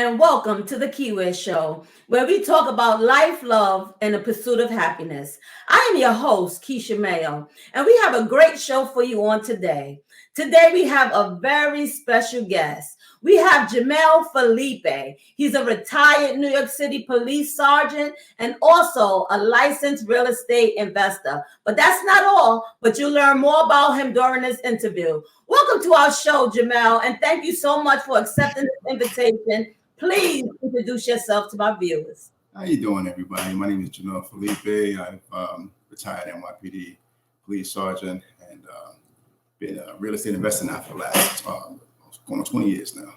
and welcome to the Keiwear Show, where we talk about life, love, and the pursuit of happiness. I am your host, Keisha Mayo, and we have a great show for you on today. Today, we have a very special guest. We have Jahmel Felipe. He's a retired New York City police sergeant and also a licensed real estate investor. But that's not all, but you'll learn more about him during this interview. Welcome to our show, Jahmel, and thank you so much for accepting this invitation. Please introduce yourself to my viewers. How you doing, everybody? My name is Jahmel Felipe. I've retired Nypd police sergeant and been a real estate investor now for the last going on 20 years now.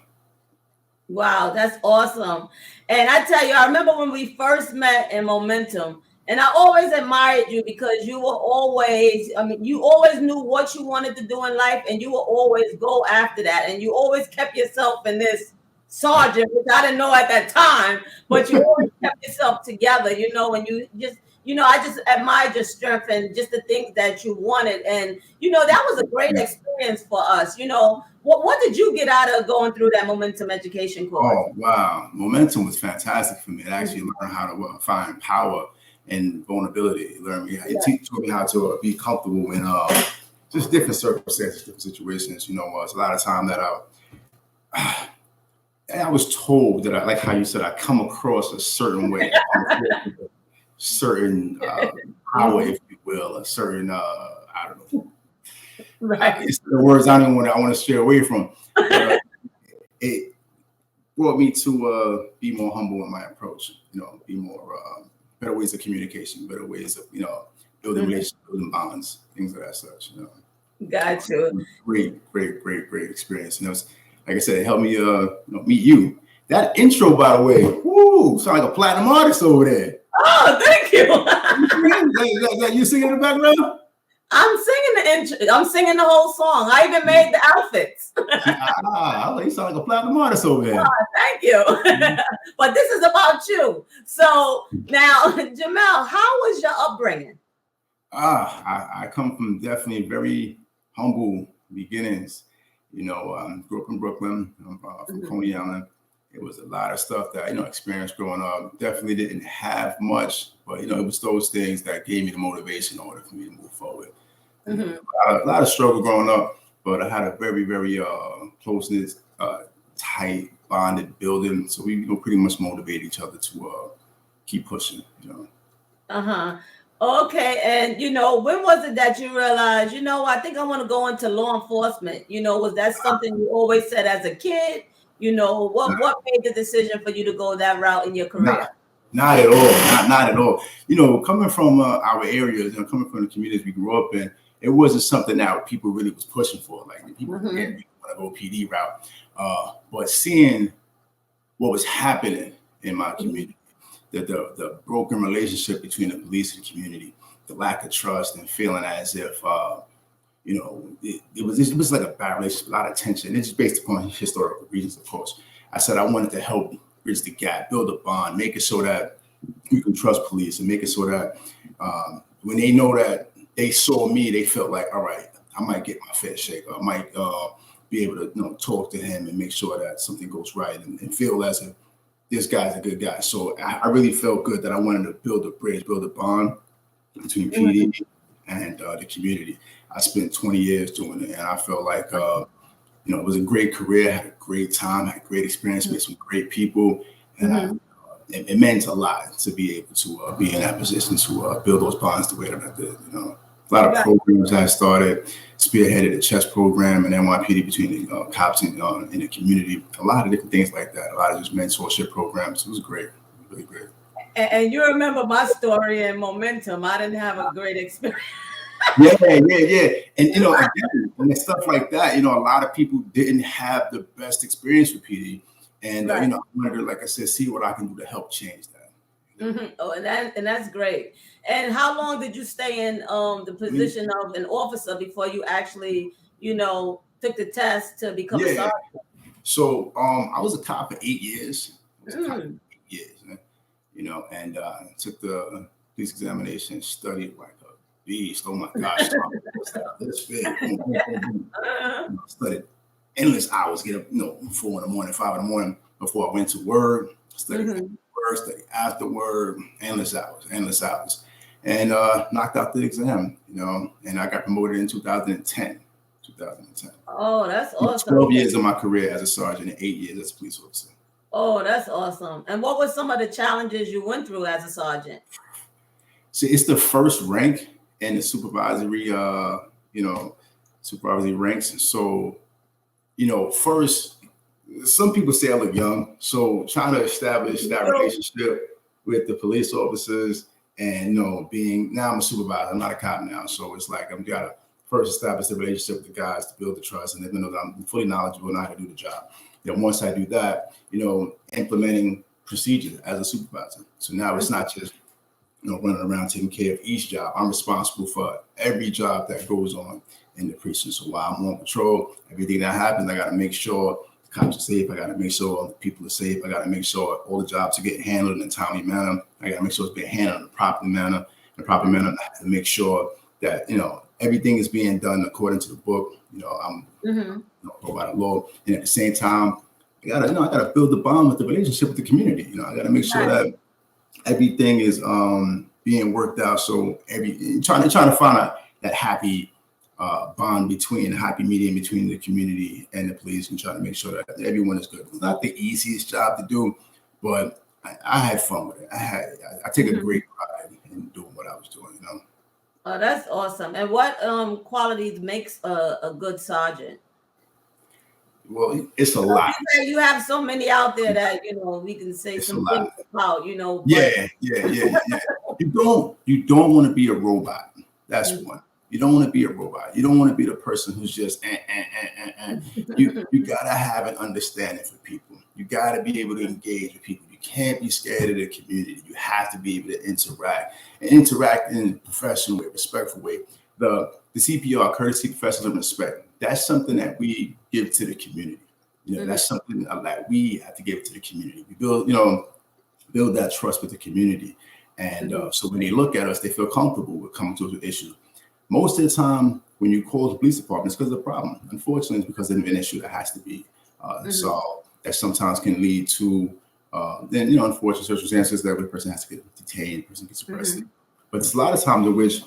Wow, that's awesome. And I tell you, I remember when we first met in Momentum, and I always admired you because you were always, you always knew what you wanted to do in life and you would always go after that. And you always kept yourself in this sergeant, which I didn't know at that time, but you always kept yourself together, and you just, I just admired your strength and just the things that you wanted. And, that was a great experience for us. What did you get out of going through that Momentum education course? Oh, wow. Momentum was fantastic for me. It actually learned how to find power and vulnerability. It taught me how to be comfortable in just different circumstances, different situations. It's a lot of time that I was told that like how you said, I come across a certain way, certain power, if you will, a certain, I don't know. Right. It's the words I want to stray away from. It brought me to be more humble in my approach, be more better ways of communication, better ways of, building relationships, building bonds, things of that such. Got you. Great experience. And it was, like I said, it helped me meet you. That intro, by the way, sound like a platinum artist over there. Oh, thank you. You singing in the background? I'm singing the intro. I'm singing the whole song. I even made the outfits. You sound like a platinum artist over there. Oh, thank you. But this is about you. So now, Jahmel, how was your upbringing? I come from definitely very humble beginnings. Grew up in Brooklyn. I'm from Coney Island. It was a lot of stuff that experienced growing up. Definitely didn't have much, but it was those things that gave me the motivation in order for me to move forward. A lot of struggle growing up, but I had a very, very close-knit, tight, bonded building. So we pretty much motivate each other to keep pushing. Okay, and when was it that you realized, I think I want to go into law enforcement? Was that something you always said as a kid? What made the decision for you to go that route in your career? Not at all. Not at all. Coming from our areas and coming from the communities we grew up in, it wasn't something that people really was pushing for. Like people want to go PD route, but seeing what was happening in my community, the broken relationship between the police and the community, the lack of trust, and feeling as if it was like a bad relationship, a lot of tension. It's just based upon historical reasons, of course. I said I wanted to help bridge the gap, build a bond, make it so that we can trust police, and make it so that when they know that they saw me, they felt like, all right, I might get my fair shake. I might be able to talk to him and make sure that something goes right and feel as if this guy's a good guy. So I really felt good that I wanted to build a bridge, build a bond between PD and the community. I spent 20 years doing it, and I felt like, it was a great career. I had a great time, had a great experience, met some great people, and it meant a lot to be able to be in that position to build those bonds the way that I did. A lot of programs I started, spearheaded a chess program and NYPD between the cops and in the community. A lot of different things like that. A lot of just mentorship programs. It was great, really great. And you remember my story in Momentum. I didn't have a great experience. Yeah. And, again, and stuff like that, a lot of people didn't have the best experience with PD. And, I wanted to, like I said, see what I can do to help change that. Oh, and that's great. And how long did you stay in the position of an officer before you actually, took the test to become a sergeant? So I was a cop for 8 years. And took the police examination, studied like a beast. Oh my gosh, this big. Studied endless hours, get up, 4 in the morning, 5 in the morning. before I went to work, studied work, studied after work, endless hours, and knocked out the exam, and I got promoted in 2010. Oh, that's awesome. 12 years of my career as a sergeant and 8 years as a police officer. Oh, that's awesome. And what were some of the challenges you went through as a sergeant? So it's the first rank in the supervisory, supervisory ranks. So, first, some people say I look young. So trying to establish that relationship with the police officers and, now I'm a supervisor, I'm not a cop now. So it's like I'm got to first establish the relationship with the guys to build the trust and then know that I'm fully knowledgeable and know how to do the job. Once I do that, implementing procedures as a supervisor. So now it's not just, running around taking care of each job. I'm responsible for every job that goes on in the precinct. So while I'm on patrol, everything that happens, I got to make sure the cops are safe. I got to make sure all the people are safe. I got to make sure all the jobs are getting handled in a timely manner. I got to make sure it's being handled in a proper manner. I have to make sure that, everything is being done according to the book. I'm go by the law. And at the same time, I gotta build the bond with the relationship with the community. I gotta make sure that everything is being worked out. So trying to find that happy bond between, happy medium between the community and the police, and trying to make sure that everyone is good. It's not the easiest job to do, but I had fun with it. I take a great pride in doing what I was doing. Oh, that's awesome. And what qualities makes a good sergeant? Well, it's a lot. You have so many out there that we can say some things about. Yeah. You don't want to be a robot. That's one. You don't want to be a robot. You don't want to be the person who's just. You gotta have an understanding for people. You gotta be able to engage with people. You can't be scared of the community. You have to be able to interact in a professional way, respectful way. The CPR, courtesy, professionalism, respect. That's something that we give to the community. That's something that we have to give to the community. We build that trust with the community. And so when they look at us, they feel comfortable with coming to us with issues. Most of the time, when you call the police department, it's because of the problem. Unfortunately, it's because of an issue that has to be solved. That sometimes can lead to unfortunate circumstances that the person has to get detained, the person gets arrested. But it's a lot of times in which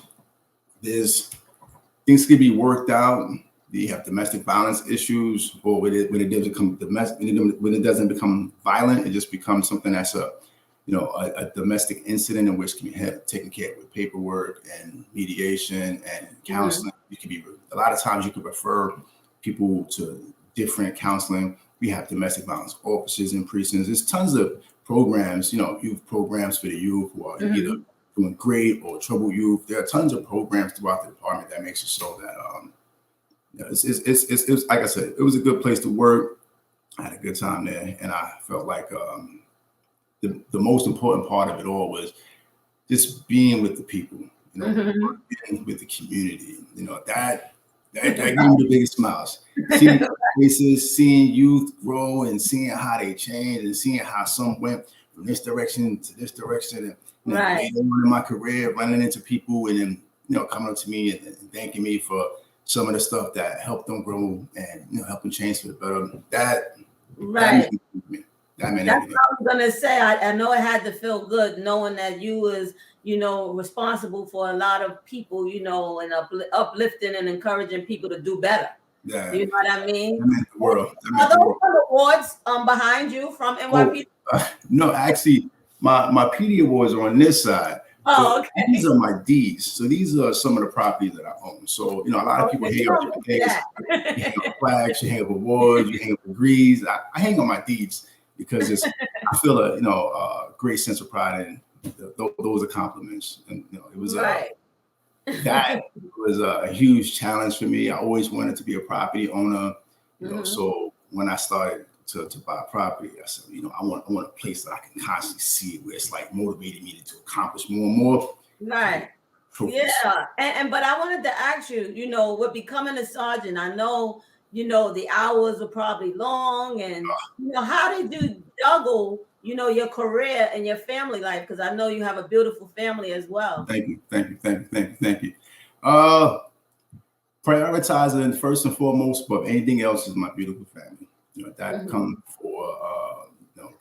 there's things can be worked out. You have domestic violence issues, or when it doesn't become violent, it just becomes something that's a domestic incident in which can be taken care of with paperwork and mediation and counseling. You can be a lot of times you can refer people to different counseling. We have domestic violence officers in precincts. There's tons of programs, youth programs for the youth who are either doing great or troubled youth. There are tons of programs throughout the department that makes it so that it's like I said, it was a good place to work. I had a good time there, and I felt like the most important part of it all was just being with the people, being with the community. That gave me the biggest smiles. Seeing faces, seeing youth grow, and seeing how they changed, and seeing how some went from this direction to this direction. And later on in my career, running into people and then coming up to me and thanking me for some of the stuff that helped them grow and help them change for the better. That meant everything. That's what I was gonna say. I know it had to feel good knowing that you was, responsible for a lot of people, and uplifting and encouraging people to do better. Yeah. You know what I mean? That meant the world. Are those awards behind you from NYPD? No, actually, my PD awards are on this side. Oh, okay. These are my deeds. So these are some of the properties that I own. So, a lot of people hang up different things. You hang up flags, you hang up awards, you hang up degrees. I hang on my deeds because I feel a great sense of pride in those accomplishments. And, it was that was a huge challenge for me. I always wanted to be a property owner, so when I started to buy property, I said, I want a place that I can constantly see where it's like motivating me to accomplish more and more. Right. Yeah. And but I wanted to ask you, with becoming a sergeant, I know, the hours are probably long, and how did you juggle, your career and your family life? Because I know you have a beautiful family as well. Thank you. Prioritizing first and foremost, but anything else is my beautiful family. That comes for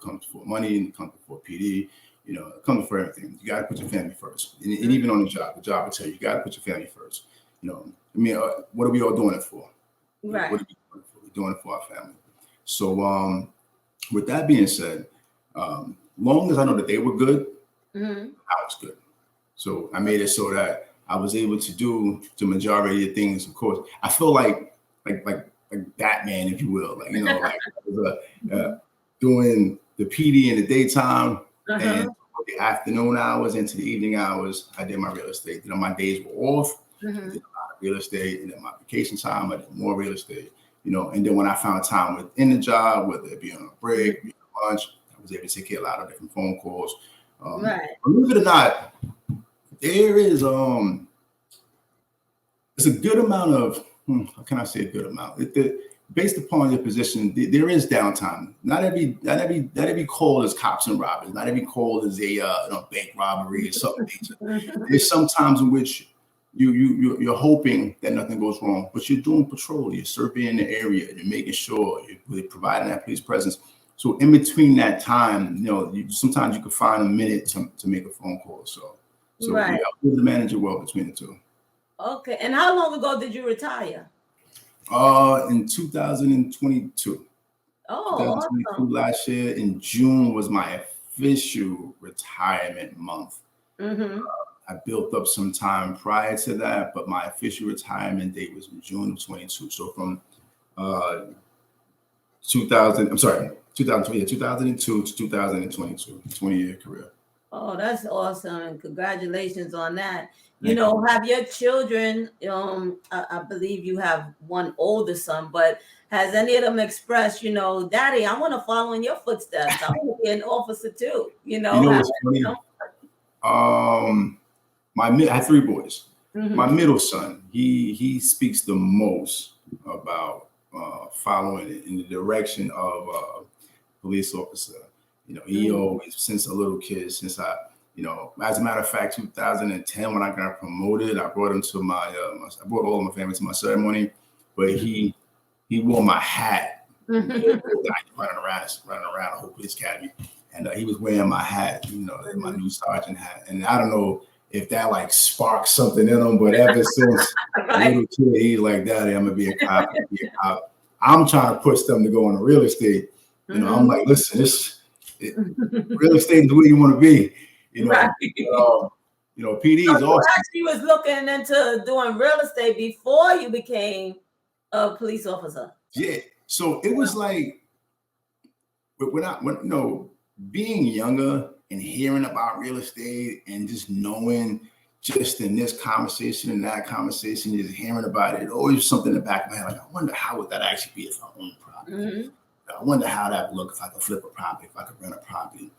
comes before money, and it comes before PD. You know, it comes before everything. You got to put your family first, and even on the job will tell you got to put your family first. You know, I mean, what are we all doing it for? Right. What are we doing it for? We're doing it for our family. So, with that being said, long as I know that they were good, I was good. So I made it so that I was able to do the majority of things. Of course, I feel like Batman, if you will, like, you know, like doing the PD in the daytime and the afternoon hours into the evening hours. I did my real estate. You know, my days were off. I did a lot of real estate, and then my vacation time, I did more real estate. You know, and then when I found time within the job, whether it be on a break, be on lunch, I was able to take care of a lot of different phone calls. Believe it or not, there is it's a good amount of how can I say a good amount? Based upon your position, there is downtime. Not every call is cops and robbers. Not every call is a bank robbery or something. There's some times in which you're hoping that nothing goes wrong, but you're doing patrol, you're surveying the area, you're making sure you're providing that police presence. So in between that time, you know, sometimes you can find a minute to make a phone call. So yeah, I was able to manage it well between the two. Okay, and how long ago did you retire? In 2022. Oh, 2022 awesome. Last year in June was my official retirement month. I built up some time prior to that, but my official retirement date was in June of 22. So from 2002 to 2022, 20-year career. Oh, that's awesome. And congratulations on that. You know, have your children, I believe you have one older son, but has any of them expressed, you know, Daddy, I want to follow in your footsteps. I want to be an officer too. You know, what's funny? I have 3 boys. My middle son, he speaks the most about following in the direction of a police officer. You know, he always, since a little kid, since as a matter of fact, 2010, when I got promoted, I brought him to I brought all of my family to my ceremony, but he wore my hat. Running around the whole police academy, and he was wearing my hat, you know, my new sergeant hat. And I don't know if that like sparked something in him, but ever since a little kid, he's like, Daddy, I'm gonna be a cop. I'm trying to push them to go into real estate. You know, I'm like, listen, real estate is where you want to be. You know, PD is awesome. You actually was looking into doing real estate before you became a police officer. Yeah. So it was like, being younger and hearing about real estate and just knowing, just in this conversation and that conversation, just hearing about it, always something in the back of my head. Like, I wonder how would that actually be if I owned property. I wonder how that would look if I could flip a property, if I could rent a property.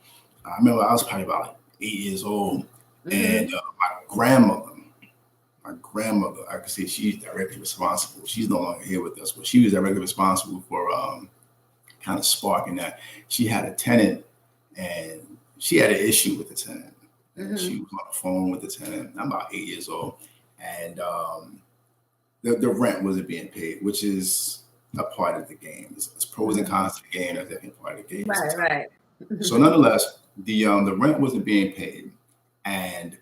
I remember I was probably about like 8 years old, and my grandmother, I could say she's directly responsible. She's no longer here with us, but she was directly responsible for kind of sparking that. She had a tenant, and she had an issue with the tenant. And she was on the phone with the tenant. I'm about 8 years old, and the rent wasn't being paid, which is a part of the game. It's pros and cons to the game. That's definitely part of the game. Right. So nonetheless, the rent wasn't being paid, and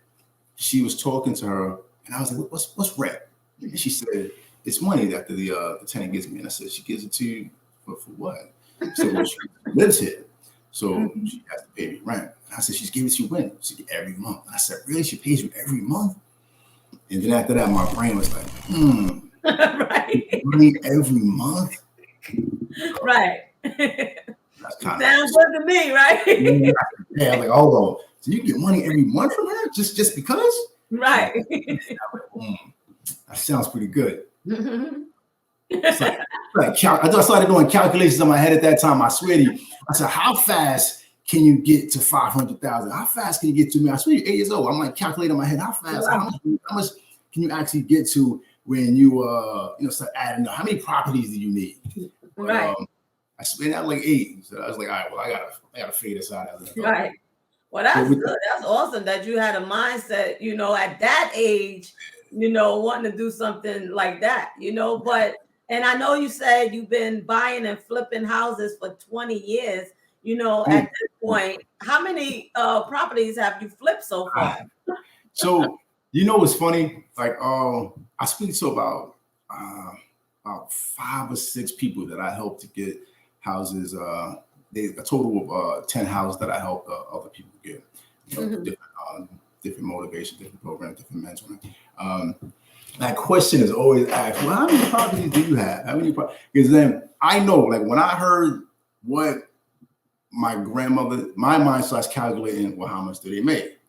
she was talking to her, and I was like, "What's rent?" And she said, "It's money that the tenant gives me." And I said, "She gives it to you for what?" She said, "Well, she lives here, so she has to pay me rent." And I said, "She's giving it to you when?" She said, "Every month." And I said, "Really? She pays you every month?" And then after that, my brain was like, right. Money every month? Right. That's kind Sounds good to me, right? Yeah, I was like, hold on. So you get money every month from her just because? Right. That sounds pretty good. It's like, I started doing calculations in my head at that time. I swear to you. I said, how fast can you get to 500,000? How fast can you get to me? I swear you're 8 years old. I'm like calculating in my head, how fast, how much can you actually get to when you start adding up? How many properties do you need? Right. I spent out like 8. So I was like, all right, well, I gotta figure this out. Right. Well, that's good. That's awesome that you had a mindset, at that age, wanting to do something like that, but, and I know you said you've been buying and flipping houses for 20 years. At this point, how many properties have you flipped so far? So, what's funny? Like, I speak to about 5 or 6 people that I helped to get houses. A total of 10 houses that I helped other people get. Different motivation, different programs, different mentoring. That question is always asked, well, how many properties do you have? How many properties? Because then I know, like when I heard what my grandmother, my mind starts calculating, well, how much do they make?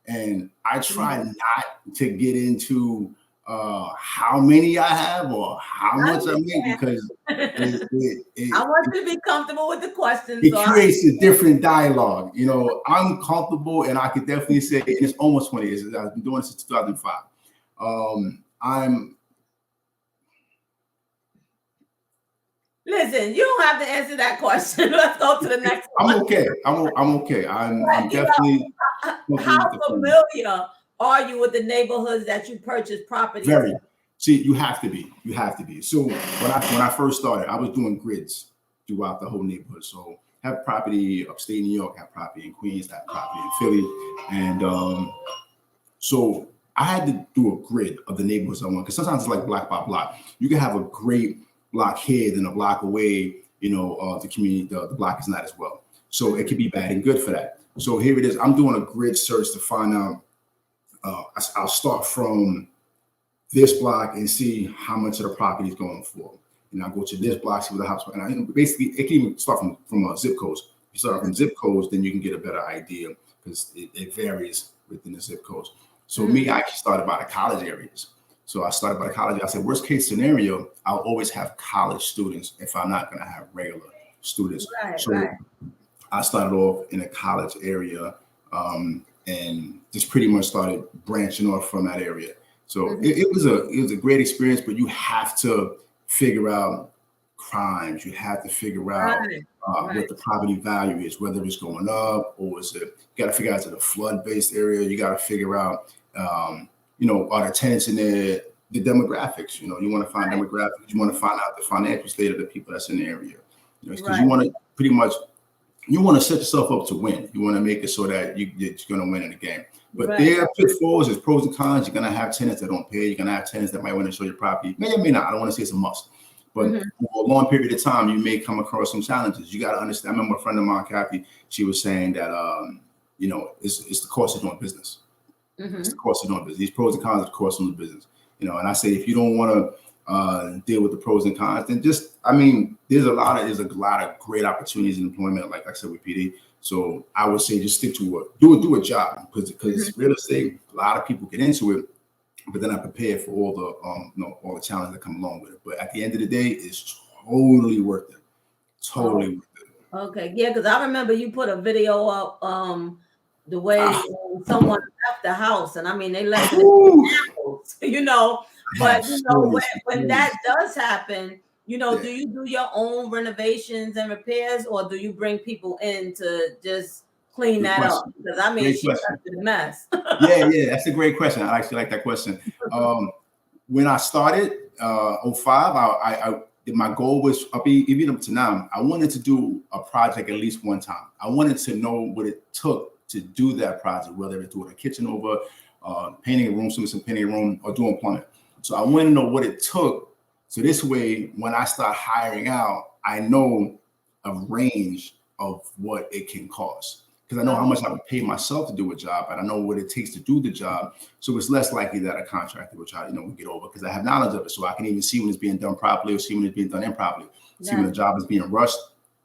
And I try not to get into how many I have or how much I make, because I want you to be comfortable with the question. It creates a different dialogue. I'm comfortable, and I could definitely say, and it's almost 20 years. I've been doing this since 2005. Listen, you don't have to answer that question. Let's go to the next one. I'm okay. I'm okay. I'm definitely. How familiar are you with the neighborhoods that you purchased property? Very. See, you have to be. You have to be. So when I first started, I was doing grids throughout the whole neighborhood. So have property upstate New York, have property in Queens, have property in Philly, and so I had to do a grid of the neighborhoods I want, because sometimes it's like block by block. You can have a great block here, then a block away, the community, the block is not as well. So it could be bad and good for that. So here it is. I'm doing a grid search to find out. I'll start from this block and see how much of the property is going for. And I'll go to this block, see what the house, and basically it can even start from zip codes. You start from zip codes, then you can get a better idea, because it varies within the zip codes. So me, I actually started by the college areas. So I started by the college. I said, worst case scenario, I'll always have college students if I'm not going to have regular students. I started off in a college area, and just pretty much started branching off from that area. So it was a great experience, but you have to figure out crimes. You have to figure out what the property value is, whether it's going up or is it. You got to figure out, is it a flood-based area? You got to figure out, are the tenants in there, the demographics. You want to find demographics. You want to find out the financial state of the people that's in the area. Because you want to pretty much. You want to set yourself up to win. You want to make it so that you're going to win in the game. But there are pitfalls, there's pros and cons. You're going to have tenants that don't pay. You're going to have tenants that might want to show your property. May or may not. I don't want to say it's a must. But for a long period of time, you may come across some challenges. You got to understand. I remember a friend of mine, Kathy, she was saying that, it's the cost of doing business. It's the cost of doing business. These pros and cons are the cost of doing business. And I say, if you don't want to deal with the pros and cons, then there's a lot of great opportunities in employment, like I said, with PD. So I would say just stick to do a job, because real estate, a lot of people get into it, but they're not prepared for all the challenges that come along with it. But at the end of the day, it's totally worth it. Totally worth it. Okay, yeah, because I remember you put a video up the way someone left the house, and they left animals, But when that does happen, do you do your own renovations and repairs, or do you bring people in to just clean that up? Because she left a mess. Yeah, that's a great question. I actually like that question. When I started 05, my goal was even up to now. I wanted to do a project at least one time. I wanted to know what it took to do that project, whether it's doing a kitchen over, painting a room, some painting a room, or doing plumbing. So I want to know what it took. So this way, when I start hiring out, I know a range of what it can cost, because I know how much I would pay myself to do a job, and I know what it takes to do the job. So it's less likely that a contractor will try, will get over, because I have knowledge of it. So I can even see when it's being done properly, or see when it's being done improperly, see when the job is being rushed,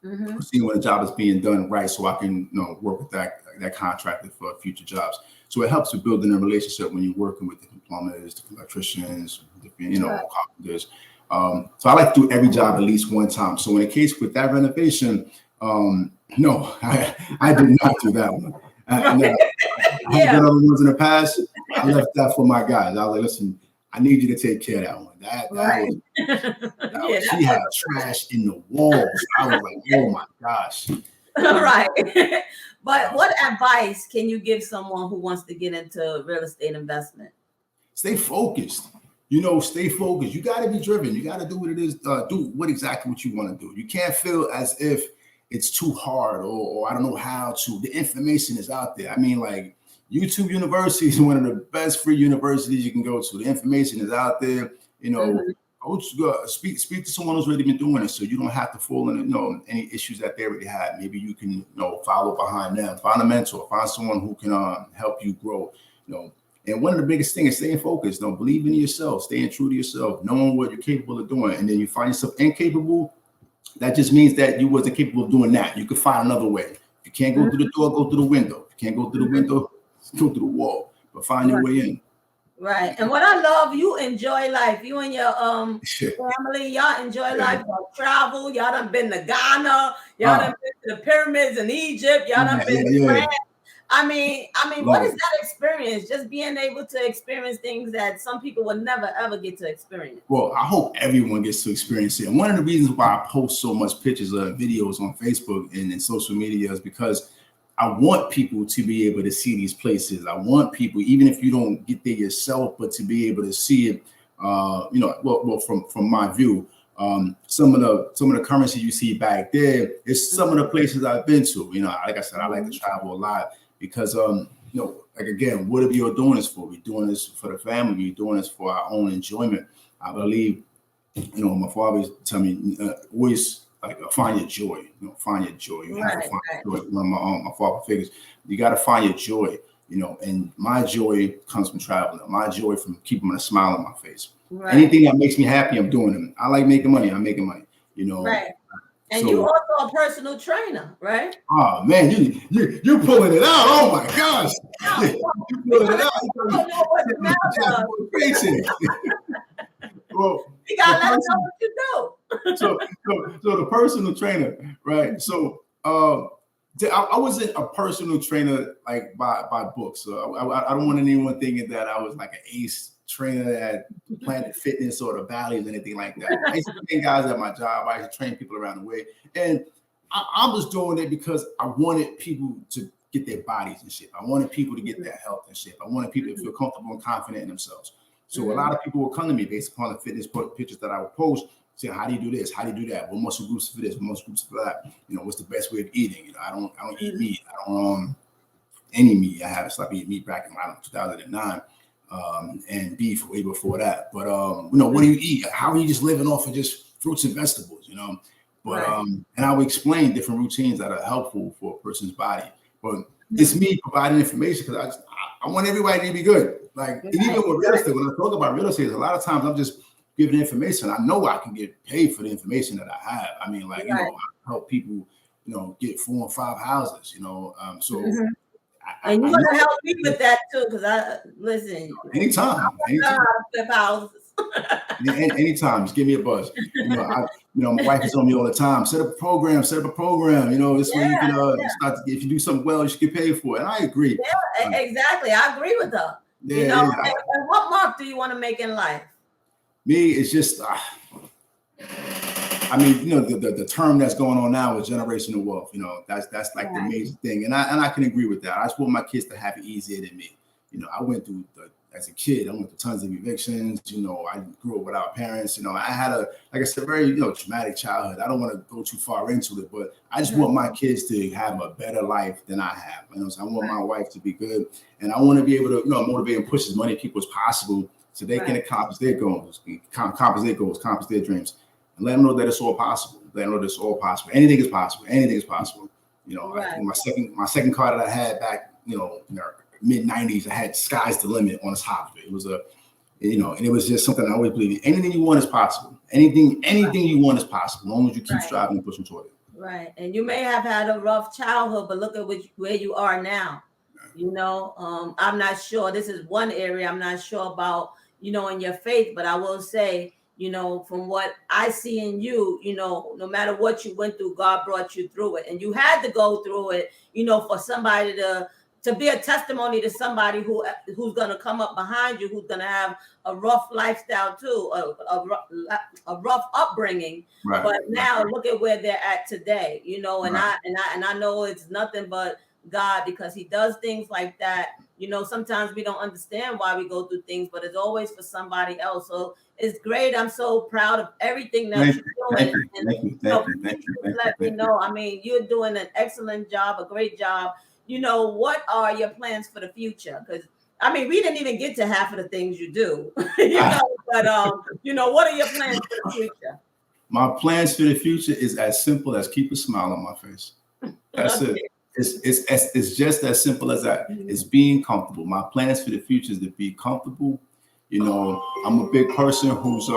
or see when the job is being done right, so I can work with that contractor for future jobs. So it helps with building a relationship when you're working with different plumbers, different electricians, different, carpenters. So I like to do every job at least one time. So in the case with that renovation, no, I did not do that one. I have done other ones in the past. I left that for my guys. I was like, listen, I need you to take care of that one. She had trash in the walls. I was like, oh my gosh. Right. But what advice can you give someone who wants to get into real estate investment? Stay focused. Stay focused. You got to be driven. You got to do what it is. Do exactly what you want to do. You can't feel as if it's too hard, or I don't know how to. The information is out there. I mean, like YouTube University is one of the best free universities you can go to. The information is out there. You know, go speak to someone who's already been doing it, so you don't have to fall in any issues that they already had. Maybe you can follow behind them, find a mentor, find someone who can help you grow. And one of the biggest things is staying focused. Believe in yourself, staying true to yourself, knowing what you're capable of doing. And then you find yourself incapable, that just means that you wasn't capable of doing that. You could find another way. If you can't go through the door, go through the window. If you can't go through the window, go through the wall. But find your way in. Right. And what I love, you enjoy life. You and your family, y'all enjoy life. Y'all travel. Y'all done been to Ghana. Y'all done been to the pyramids in Egypt. Y'all done been to France. I mean, what is that experience? Just being able to experience things that some people would never, ever get to experience. Well, I hope everyone gets to experience it. And one of the reasons why I post so much pictures of videos on Facebook and social media is because I want people to be able to see these places. I want people, even if you don't get there yourself, but to be able to see it, from my view. Some of the currency you see back there is some of the places I've been to. Like I said, I like to travel a lot. Because like again, what are we all doing this for? We're doing this for the family. We're doing this for our own enjoyment. I believe, my father used to tell me always find your joy. Find your joy. You have to find your joy. My father figures you got to find your joy. And my joy comes from traveling. My joy from keeping a smile on my face. Right. Anything that makes me happy, I'm doing them. I like making money. I'm making money. Right. And you also a personal trainer, right? Oh man, you pulling it out! Oh my gosh, you pulling it out! Well, you gotta let us know what you do. So the personal trainer, right? So I wasn't a personal trainer like by books. So I don't want anyone thinking that I was like an ace trainer at Planet Fitness or the Valleys or anything like that. I used to train guys at my job. I used to train people around the way. And I was doing it because I wanted people to get their bodies in shape. I wanted people to get their health in shape. I wanted people to feel comfortable and confident in themselves. So a lot of people would come to me based upon the fitness pictures that I would post, saying, how do you do this? How do you do that? What muscle groups for this? What muscle groups for that? What's the best way of eating? I don't eat meat. I don't any meat. I had to stop eating meat back in 2009. And beef way before that. But what do you eat? How are you just living off of just fruits and vegetables? But and I would explain different routines that are helpful for a person's body. But it's me providing information because I want everybody to be good. Like even with real estate, when I talk about real estate, a lot of times I'm just giving information. I know I can get paid for the information that I have. I mean, I help people, get 4 or 5 houses. And you're gonna help me with that too, because I listen. Anytime. Flip houses. Anytime, just give me a buzz. My wife is on me all the time. Set up a program. This way you can start. If you do something well, you should get paid for it. And I agree. Yeah, exactly. I agree with her. Yeah, and what mark do you want to make in life? Me, it's just. The term that's going on now is generational wealth. That's like the major thing, and I can agree with that. I just want my kids to have it easier than me. I went through as a kid. I went through tons of evictions. I grew up without parents. I had like I said, very traumatic childhood. I don't want to go too far into it, but I just want my kids to have a better life than I have. So I want my wife to be good, and I want to be able to motivate and push as many people as possible so they can accomplish their goals, accomplish their dreams. And let them know that it's all possible. Let them know that it's all possible. Anything is possible. Anything is possible. My second car that I had back, in the mid '90s, I had "Sky's the Limit" on the top of it. It was and it was just something I always believed in. Anything you want is possible. Anything you want is possible, as long as you keep striving and pushing toward it. Right. And you may have had a rough childhood, but look at where you are now. I'm not sure. This is one area I'm not sure about, in your faith, but I will say, from what I see in you, no matter what you went through, God brought you through it. And you had to go through it, for somebody to be a testimony to somebody who's going to come up behind you, who's going to have a rough lifestyle too, a rough upbringing. Right. But now look at where they're at today, and I know it's nothing but God, because he does things like that. You know, sometimes we don't understand why we go through things, but it's always for somebody else. So it's great. I'm so proud of everything that Thank you're you, doing. thank you, And, thank you, you know, thank you, thank please you, just thank you, let me thank you. know. I mean, you're doing an excellent job, a great job. You know, what are your plans for the future? Because I mean, we didn't even get to half of the things you do, but you know, what are your plans for the future? My plans for the future is as simple as keep a smile on my face. That's it. Okay. It's just as simple as that. It's being comfortable. My plans for the future is to be comfortable. You know, I'm a big person who's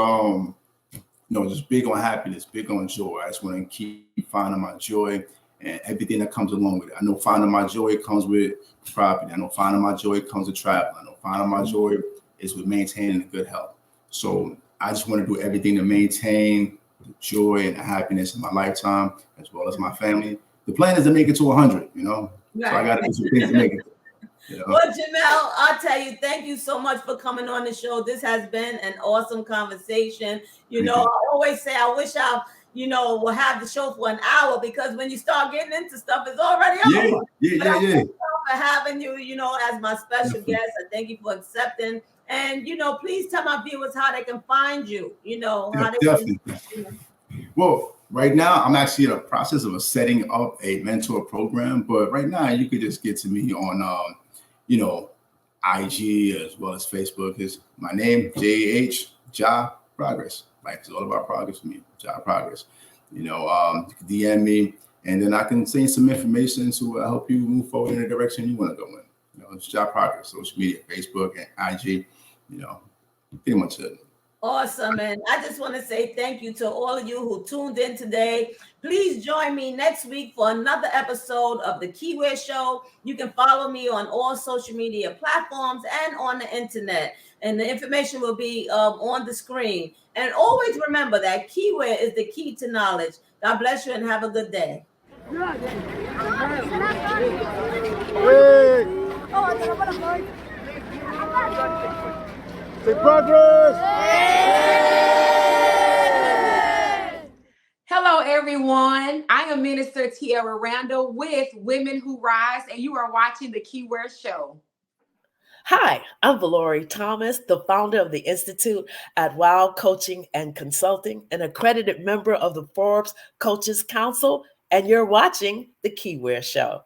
just big on happiness, big on joy. I just want to keep finding my joy and everything that comes along with it. I know finding my joy comes with property. I know finding my joy comes with travel. I know finding my joy is with maintaining good health. So I just want to do everything to maintain the joy and the happiness in my lifetime, as well as my family. The plan is to make it to 100, So I Right. got to do some things to make it. Well, Jahmel, I'll tell you, thank you so much for coming on the show. This has been an awesome conversation. You Thank know, you. I always say I wish will have the show for an hour, because when you start getting into stuff, it's already Yeah, over. yeah, But yeah, I yeah. thank you for having you, as my special Definitely. guest. I thank you for accepting. And, please tell my viewers how they can find you, how they can, Definitely. you know. Well, right now I'm actually in the process of setting up a mentor program, but right now you could just get to me on, IG as well as Facebook. Is my name JH Ja Progress. Like it's all about progress for me. Ja Progress. You can DM me, and then I can send some information to help you move forward in the direction you want to go in. It's Ja Progress, social media, Facebook and IG. You know, pretty much it. Awesome. And I just want to say thank you to all of you who tuned in today. Please join me next week for another episode of the Keiwear Show. You can follow me on all social media platforms and on the internet. And the information will be on the screen. And always remember that Keiwear is the key to knowledge. God bless you and have a good day. Hey! Say progress! Hello, everyone. I am Minister Tierra Randall with Women Who Rise, and you are watching the Keiwear Show. Hi, I'm Valorie Thomas, the founder of the Institute at Wild Coaching and Consulting, an accredited member of the Forbes Coaches Council, and you're watching the Keiwear Show.